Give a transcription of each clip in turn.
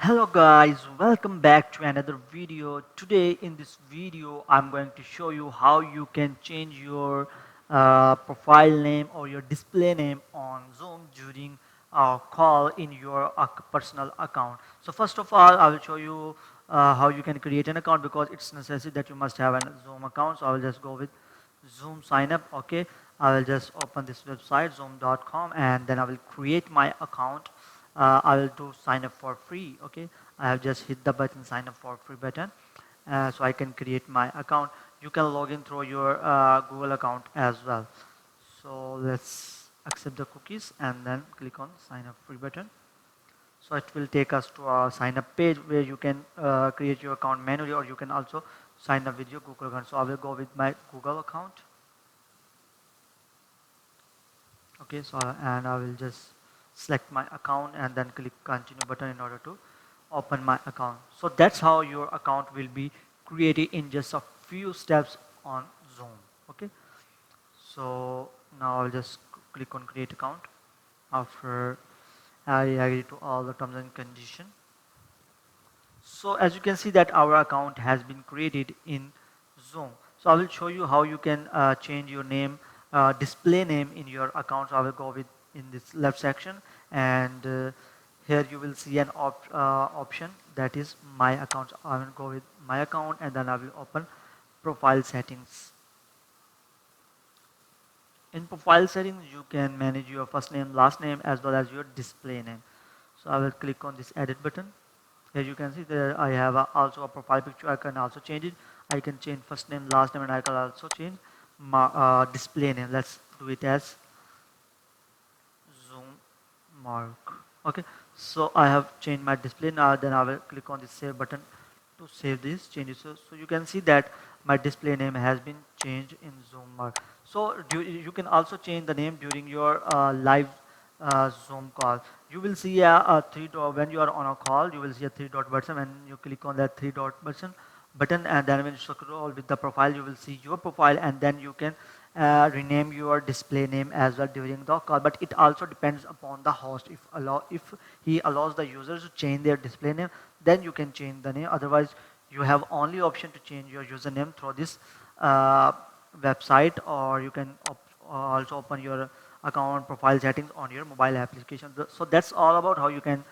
Hello guys, welcome back to another video. Today in this video I'm going to show you how you can change your profile name or your display name on Zoom during a call in your personal account. So first of all I will show you how you can create an account because it's necessary that you must have a Zoom account. So I will just go with Zoom sign up. Okay, I will just open this website zoom.com and then I will create my account. I will do sign up for free. Okay, I have just hit the button sign up for free button, so I can create my account. You can log in through your Google account as well. So let's accept the cookies and then click on sign up free button. So it will take us to a sign up page where you can create your account manually, or you can also sign up with your Google account. So I will go with my Google account. Okay, so and I will just select my account and then click continue button in order to open my account. So that's how your account will be created in just a few steps on Zoom. Okay, so now I'll just click on create account. After I agree to all the terms and condition. So as you can see that our account has been created in Zoom. So I will show you how you can change your name, display name in your account. So I will go with in this left section, and here you will see an option that is my account. So I will go with my account and then I will open profile settings. In profile settings you can manage your first name, last name, as well as your display name. So I will click on this edit button. Here you can see there I have also a profile picture. I can also change it. I can change first name, last name, and I can also change my display name. Let's do it as Zoom Mark. Okay, so I have changed my display now. Then I will click on the save button to save these changes. So you can see that my display name has been changed in Zoom Mark. So you can also change the name during your live Zoom call. You will see a three dot when you are on a call. You will see a three dot button, and you click on that three dot button, and then when you scroll with the profile, you will see your profile, and then you can rename your display name as well during the call. But it also depends upon the host. If he allows the users to change their display name, then you can change the name. Otherwise, you have only option to change your username through this website, or you can also open your account profile settings on your mobile application. So that's all about how you can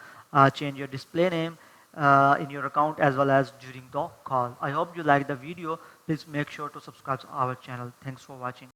change your display name in your account as well as during the call. I hope you like the video. Please make sure to subscribe to our channel. Thanks for watching.